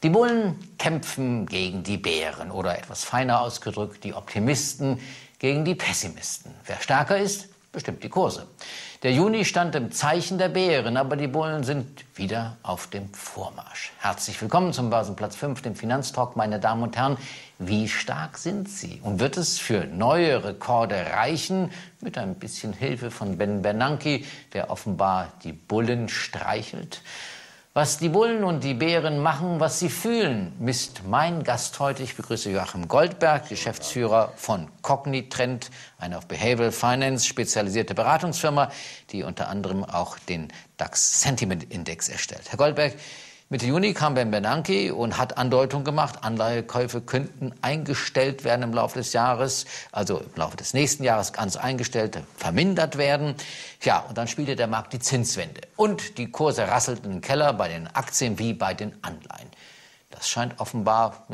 Die Bullen kämpfen gegen die Bären oder etwas feiner ausgedrückt die Optimisten gegen die Pessimisten. Wer stärker ist, bestimmt die Kurse. Der Juni stand im Zeichen der Bären, aber die Bullen sind wieder auf dem Vormarsch. Herzlich willkommen zum Börsenplatz 5, dem Finanztalk, meine Damen und Herren. Wie stark sind Sie? Und wird es für neue Rekorde reichen? Mit ein bisschen Hilfe von Ben Bernanke, der offenbar die Bullen streichelt. Was die Bullen und die Bären machen, was sie fühlen, misst mein Gast heute. Ich begrüße Joachim Goldberg, Geschäftsführer von Cognitrend, eine auf Behavioral Finance spezialisierte Beratungsfirma, die unter anderem auch den DAX Sentiment Index erstellt. Herr Goldberg, Mitte Juni kam Ben Bernanke und hat Andeutung gemacht, Anleihekäufe könnten eingestellt werden im Laufe des Jahres, also im Laufe des nächsten Jahres ganz eingestellt, vermindert werden. Ja, und dann spielte der Markt die Zinswende. Und die Kurse rasselten in den Keller bei den Aktien wie bei den Anleihen. Das scheint offenbar,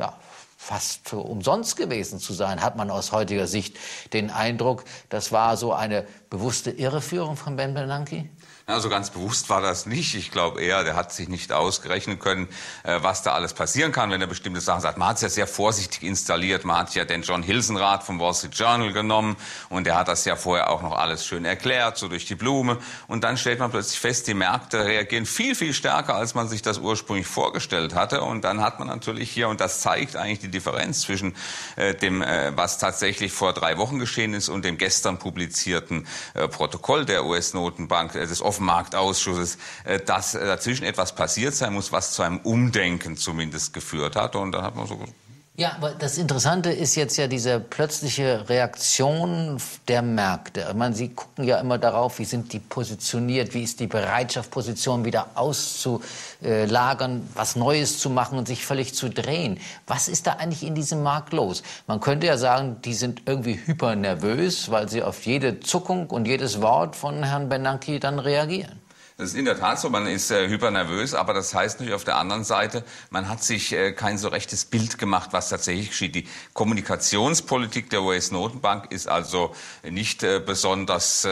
fast umsonst gewesen zu sein, hat man aus heutiger Sicht den Eindruck. Das war so eine bewusste Irreführung von Ben Bernanke? Also ganz bewusst war das nicht. Ich glaube eher, der hat sich nicht ausgerechnet können, was da alles passieren kann, wenn er bestimmte Sachen sagt. Man hat es ja sehr vorsichtig installiert. Man hat ja den John Hilsenrath vom Wall Street Journal genommen und der hat das ja vorher auch noch alles schön erklärt, so durch die Blume. Und dann stellt man plötzlich fest, die Märkte reagieren viel, viel stärker, als man sich das ursprünglich vorgestellt hatte. Und dann hat man natürlich hier, und das zeigt eigentlich die Differenz zwischen dem, was tatsächlich vor 3 Wochen geschehen ist und dem gestern publizierten Protokoll der US-Notenbank, des Marktausschusses, dass dazwischen etwas passiert sein muss, was zu einem Umdenken zumindest geführt hat. Und dann hat man so... Ja, aber das Interessante ist jetzt ja diese plötzliche Reaktion der Märkte. Ich meine, Sie gucken ja immer darauf, wie sind die positioniert, wie ist die Bereitschaft, Positionen wieder auszulagern, was Neues zu machen und sich völlig zu drehen. Was ist da eigentlich in diesem Markt los? Man könnte ja sagen, die sind irgendwie hypernervös, weil sie auf jede Zuckung und jedes Wort von Herrn Bernanke dann reagieren. Das ist in der Tat so, man ist hypernervös, aber das heißt natürlich auf der anderen Seite, man hat sich kein so rechtes Bild gemacht, was tatsächlich geschieht. Die Kommunikationspolitik der US-Notenbank ist also nicht besonders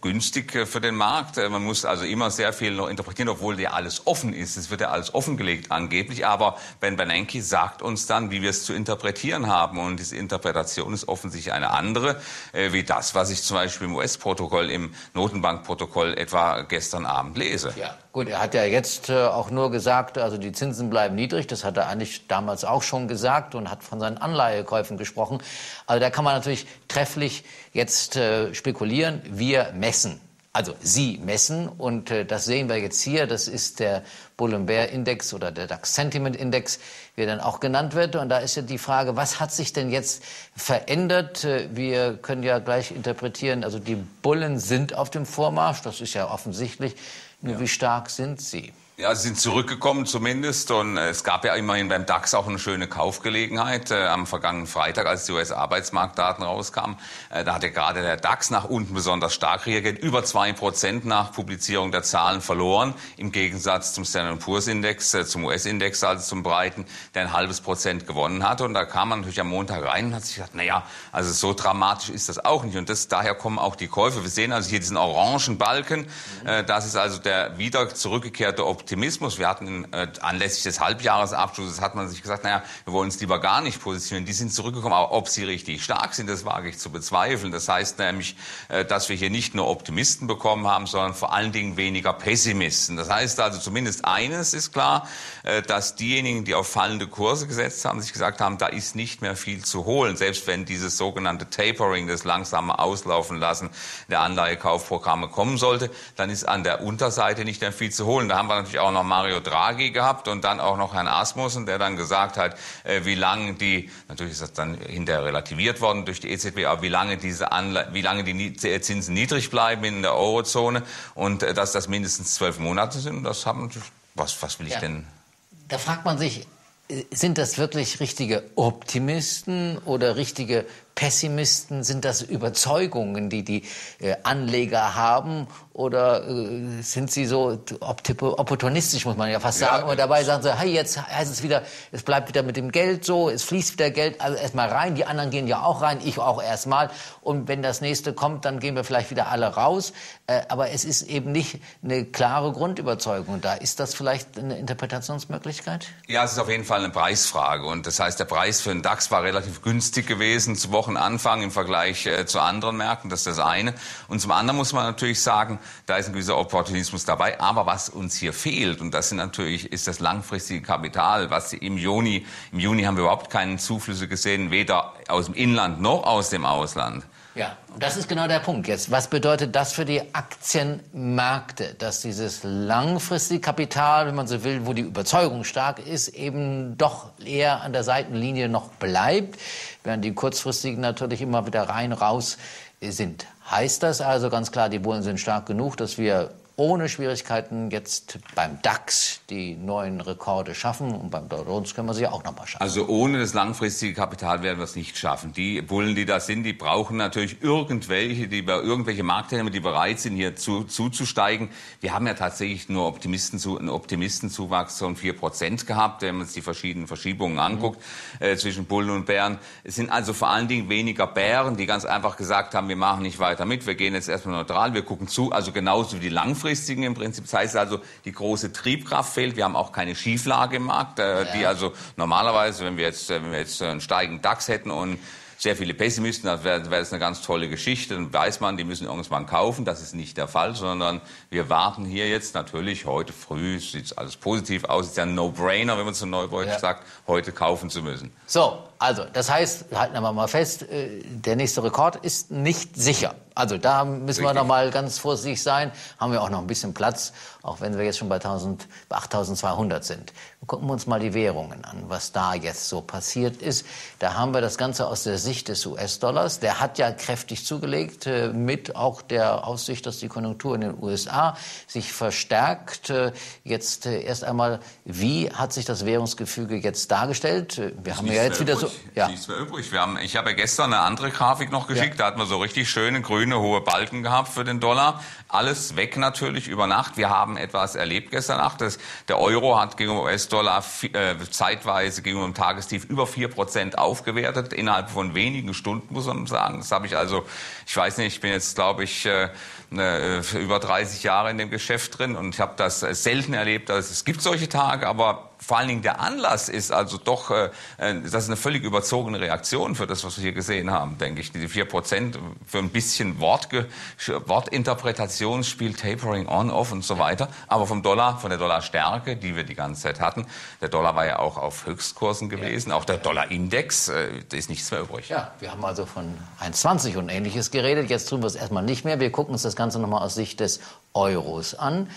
günstig für den Markt. Man muss also immer sehr viel noch interpretieren, obwohl ja alles offen ist. Es wird ja alles offengelegt angeblich, aber Ben Bernanke sagt uns dann, wie wir es zu interpretieren haben. Und diese Interpretation ist offensichtlich eine andere, wie das, was ich zum Beispiel im US-Protokoll, im Notenbankprotokoll etwa gestern Abend lese. Ja, gut, er hat ja jetzt auch nur gesagt, also die Zinsen bleiben niedrig. Das hat er eigentlich damals auch schon gesagt und hat von seinen Anleihekäufen gesprochen. Also da kann man natürlich trefflich jetzt spekulieren. Wir messen. Also Sie messen und das sehen wir jetzt hier. Das ist der Bull-and-Bear-Index oder der DAX Sentiment-Index, wie er dann auch genannt wird. Und da ist ja die Frage, was hat sich denn jetzt verändert? Wir können ja gleich interpretieren, also die Bullen sind auf dem Vormarsch, das ist ja offensichtlich. Nur wie stark sind sie? Ja, sie sind zurückgekommen zumindest und es gab ja immerhin beim DAX auch eine schöne Kaufgelegenheit am vergangenen Freitag, als die US-Arbeitsmarktdaten rauskamen. Da hat ja gerade der DAX nach unten besonders stark reagiert, über 2% nach Publizierung der Zahlen verloren, im Gegensatz zum Standard & Poor's Index, zum US-Index, also zum breiten, der 0,5% gewonnen hatte. Und da kam man natürlich am Montag rein und hat sich gedacht, naja, also so dramatisch ist das auch nicht. Und daher kommen auch die Käufe. Wir sehen also hier diesen orangen Balken, das ist also der wieder zurückgekehrte Optimismus. Wir hatten anlässlich des Halbjahresabschlusses hat man sich gesagt, naja, wir wollen uns lieber gar nicht positionieren. Die sind zurückgekommen, aber ob sie richtig stark sind, das wage ich zu bezweifeln. Das heißt nämlich, dass wir hier nicht nur Optimisten bekommen haben, sondern vor allen Dingen weniger Pessimisten. Das heißt also zumindest eines ist klar, dass diejenigen, die auf fallende Kurse gesetzt haben, sich gesagt haben, da ist nicht mehr viel zu holen. Selbst wenn dieses sogenannte Tapering, das langsame Auslaufen lassen der Anleihekaufprogramme kommen sollte, dann ist an der Unterseite nicht mehr viel zu holen. Da haben wir natürlich auch noch Mario Draghi gehabt und dann auch noch Herrn Asmussen, der dann gesagt hat, wie lange die, natürlich ist das dann hinterher relativiert worden durch die EZB, aber wie lange die Zinsen niedrig bleiben in der Eurozone und dass das mindestens 12 Monate sind. Das haben, was will ich denn? Da fragt man sich, sind das wirklich richtige Optimisten oder richtige Pessimisten? Sind das Überzeugungen, die die Anleger haben? oder sind Sie so opportunistisch, muss man ja fast sagen, und dabei sagen Sie, hey, jetzt heißt es wieder, es bleibt wieder mit dem Geld so, es fließt wieder Geld, also erstmal rein, die anderen gehen ja auch rein, ich auch erstmal, und wenn das nächste kommt, dann gehen wir vielleicht wieder alle raus, aber es ist eben nicht eine klare Grundüberzeugung da. Ist das vielleicht eine Interpretationsmöglichkeit? Ja, es ist auf jeden Fall eine Preisfrage, und das heißt, der Preis für den DAX war relativ günstig gewesen zu Wochenanfang im Vergleich zu anderen Märkten, das ist das eine. Und zum anderen muss man natürlich sagen, da ist ein gewisser Opportunismus dabei. Aber was uns hier fehlt, und das ist das langfristige Kapital, was im Juni haben wir überhaupt keine Zuflüsse gesehen, weder aus dem Inland noch aus dem Ausland. Ja, das ist genau der Punkt jetzt. Was bedeutet das für die Aktienmärkte, dass dieses langfristige Kapital, wenn man so will, wo die Überzeugung stark ist, eben doch eher an der Seitenlinie noch bleibt, während die kurzfristigen natürlich immer wieder rein, raus sind. Heißt das also ganz klar, die Bullen sind stark genug, dass wir ohne Schwierigkeiten jetzt beim DAX die neuen Rekorde schaffen, und beim Dow Jones können wir sie auch noch mal schaffen? Also ohne das langfristige Kapital werden wir es nicht schaffen. Die Bullen, die da sind, die brauchen natürlich irgendwelche Marktteilnehmer, die bereit sind, hier zuzusteigen. Wir haben ja tatsächlich nur einen Optimistenzuwachs von 4% gehabt, wenn man sich die verschiedenen Verschiebungen anguckt zwischen Bullen und Bären. Es sind also vor allen Dingen weniger Bären, die ganz einfach gesagt haben, wir machen nicht weiter mit, wir gehen jetzt erstmal neutral, wir gucken zu, also genauso wie die langfristigen im Prinzip. Das heißt also, die große Triebkraft fehlt. Wir haben auch keine Schieflage im Markt, die also normalerweise, wenn wir jetzt einen steigenden DAX hätten und sehr viele Pessimisten, dann wäre das eine ganz tolle Geschichte. Dann weiß man, die müssen irgendwann kaufen. Das ist nicht der Fall, sondern wir warten hier jetzt natürlich, heute früh sieht alles positiv aus. Es ist ja ein No-Brainer, wenn man so neudeutsch sagt, heute kaufen zu müssen. So, also das heißt, halten wir mal fest, der nächste Rekord ist nicht sicher. Also da müssen wir noch mal ganz vorsichtig sein. Haben wir auch noch ein bisschen Platz, auch wenn wir jetzt schon bei 8.200 sind. Gucken wir uns mal die Währungen an, was da jetzt so passiert ist. Da haben wir das Ganze aus der Sicht des US-Dollars. Der hat ja kräftig zugelegt, mit auch der Aussicht, dass die Konjunktur in den USA sich verstärkt. Jetzt erst einmal, wie hat sich das Währungsgefüge jetzt dargestellt? Wir haben ja jetzt wieder so... Ja. Nichts mehr übrig. Ich habe ja gestern eine andere Grafik noch geschickt. Da hatten wir so richtig schöne grüne hohe Balken gehabt für den Dollar. Alles weg natürlich über Nacht. Wir haben etwas erlebt gestern Nacht. Der Euro hat gegen den US-Dollar zeitweise gegenüber dem Tagestief über 4% aufgewertet. Innerhalb von wenigen Stunden, muss man sagen. Das habe ich also, ich weiß nicht, ich bin jetzt, glaube ich, über 30 Jahre in dem Geschäft drin, und ich habe das selten erlebt. Also es gibt solche Tage, aber vor allen Dingen der Anlass ist also doch, das ist eine völlig überzogene Reaktion für das, was wir hier gesehen haben, denke ich. Die 4% für ein bisschen Wortinterpretationsspiel, Tapering on, off und so weiter. Aber von der Dollarstärke, die wir die ganze Zeit hatten, der Dollar war ja auch auf Höchstkursen gewesen, auch der Dollarindex, da ist nichts mehr übrig. Ja, wir haben also von 1,20 und Ähnliches geredet. Jetzt tun wir es erstmal nicht mehr. Wir gucken uns das Ganze nochmal aus Sicht des Euros an.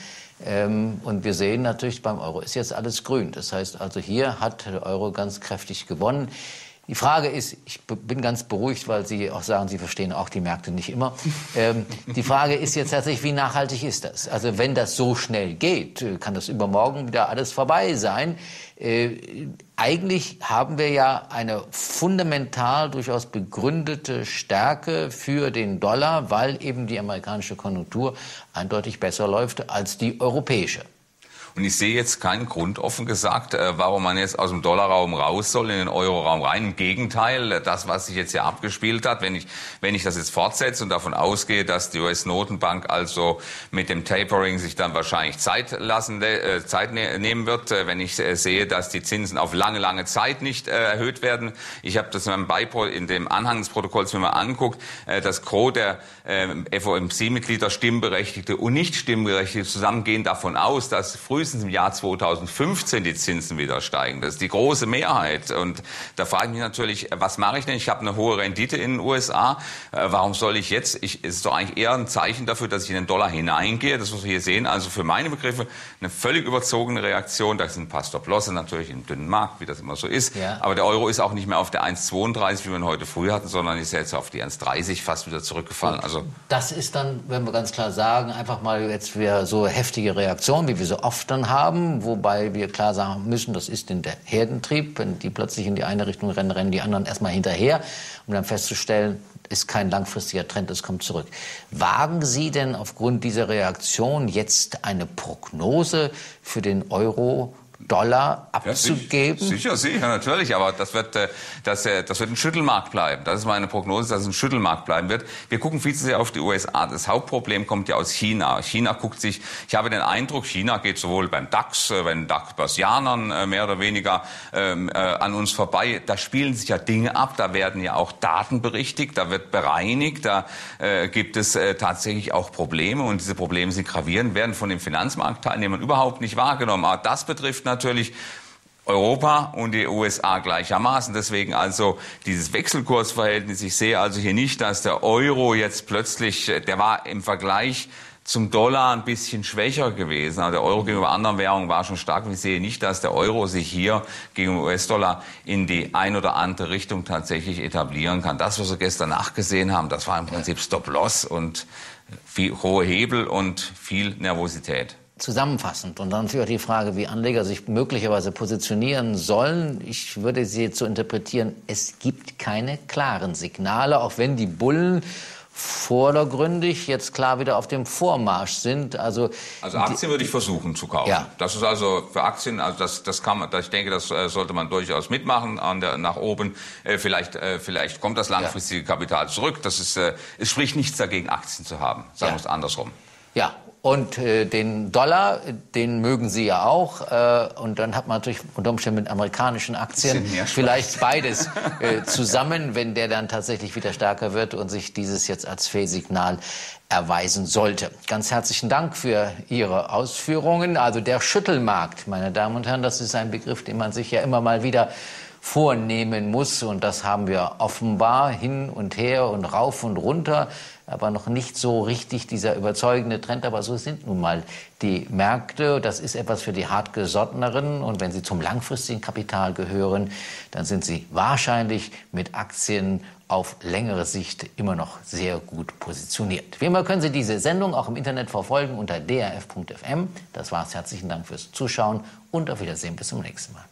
Und wir sehen natürlich, beim Euro ist jetzt alles grün. Das heißt also, hier hat der Euro ganz kräftig gewonnen. Die Frage ist, ich bin ganz beruhigt, weil Sie auch sagen, Sie verstehen auch die Märkte nicht immer. Die Frage ist jetzt tatsächlich, wie nachhaltig ist das? Also wenn das so schnell geht, kann das übermorgen wieder alles vorbei sein. Eigentlich haben wir ja eine fundamental durchaus begründete Stärke für den Dollar, weil eben die amerikanische Konjunktur eindeutig besser läuft als die europäische. Und ich sehe jetzt keinen Grund, offen gesagt, warum man jetzt aus dem Dollarraum raus soll in den Euroraum rein. Im Gegenteil, das, was sich jetzt hier abgespielt hat, wenn ich das jetzt fortsetze und davon ausgehe, dass die US-Notenbank also mit dem Tapering sich dann wahrscheinlich Zeit nehmen wird, wenn ich sehe, dass die Zinsen auf lange, lange Zeit nicht erhöht werden. Ich habe das in dem Anhang des Protokolls mir mal anguckt, das Gros der FOMC-Mitglieder, Stimmberechtigte und Nicht-Stimmberechtigte zusammen gehen davon aus, dass frühestens im Jahr 2015 die Zinsen wieder steigen. Das ist die große Mehrheit. Und da frage ich mich natürlich, was mache ich denn? Ich habe eine hohe Rendite in den USA. Warum soll ich jetzt? Es ist doch eigentlich eher ein Zeichen dafür, dass ich in den Dollar hineingehe. Das, was wir hier sehen, also für meine Begriffe eine völlig überzogene Reaktion. Da sind ein paar Stop-Losse natürlich im dünnen Markt, wie das immer so ist. Ja. Aber der Euro ist auch nicht mehr auf der 1,32, wie wir ihn heute früh hatten, sondern ist jetzt auf die 1,30 fast wieder zurückgefallen. Also das ist dann, wenn wir ganz klar sagen, einfach mal jetzt wieder so heftige Reaktion, wie wir so oft dann haben, wobei wir klar sagen müssen, das ist der Herdentrieb. Wenn die plötzlich in die eine Richtung rennen, rennen die anderen erstmal hinterher, um dann festzustellen, ist kein langfristiger Trend, es kommt zurück. Wagen Sie denn aufgrund dieser Reaktion jetzt eine Prognose für den Euro-Dollar abzugeben? Ja, sicher, natürlich. Aber das wird ein Schüttelmarkt bleiben. Das ist meine Prognose, dass es ein Schüttelmarkt bleiben wird. Wir gucken viel zu sehr auf die USA. Das Hauptproblem kommt ja aus China. China guckt sich, ich habe den Eindruck, China geht sowohl beim DAX, bei den DAX-Börsianern mehr oder weniger an uns vorbei. Da spielen sich ja Dinge ab. Da werden ja auch Daten berichtigt. Da wird bereinigt. Da gibt es tatsächlich auch Probleme. Und diese Probleme sind gravierend, werden von den Finanzmarktteilnehmern überhaupt nicht wahrgenommen. Aber das betrifft natürlich Europa und die USA gleichermaßen. Deswegen also dieses Wechselkursverhältnis. Ich sehe also hier nicht, dass der Euro jetzt plötzlich, der war im Vergleich zum Dollar ein bisschen schwächer gewesen. Also der Euro gegenüber anderen Währungen war schon stark. Ich sehe nicht, dass der Euro sich hier gegen den US-Dollar in die ein oder andere Richtung tatsächlich etablieren kann. Das, was wir gestern nachgesehen haben, das war im Prinzip Stop-Loss und hohe Hebel und viel Nervosität. Zusammenfassend und dann natürlich auch die Frage, wie Anleger sich möglicherweise positionieren sollen. Ich würde sie jetzt so interpretieren, es gibt keine klaren Signale, auch wenn die Bullen vordergründig jetzt klar wieder auf dem Vormarsch sind. Also Aktien würde ich versuchen zu kaufen. Ja. Das ist also für Aktien, also das kann man, ich denke, das sollte man durchaus mitmachen nach oben. Vielleicht kommt das langfristige Kapital zurück. Es spricht nichts dagegen, Aktien zu haben. Sagen wir es andersrum. Ja. Und den Dollar, den mögen Sie ja auch. Und dann hat man natürlich unter Umständen mit amerikanischen Aktien vielleicht beides zusammen, wenn der dann tatsächlich wieder stärker wird und sich dieses jetzt als Fehlsignal erweisen sollte. Ganz herzlichen Dank für Ihre Ausführungen. Also der Schüttelmarkt, meine Damen und Herren, das ist ein Begriff, den man sich ja immer mal wieder vornehmen muss. Und das haben wir offenbar hin und her und rauf und runter. Aber noch nicht so richtig dieser überzeugende Trend. Aber so sind nun mal die Märkte. Das ist etwas für die Hartgesotteneren. Und wenn Sie zum langfristigen Kapital gehören, dann sind Sie wahrscheinlich mit Aktien auf längere Sicht immer noch sehr gut positioniert. Wie immer können Sie diese Sendung auch im Internet verfolgen unter drf.fm. Das war's. Herzlichen Dank fürs Zuschauen und auf Wiedersehen. Bis zum nächsten Mal.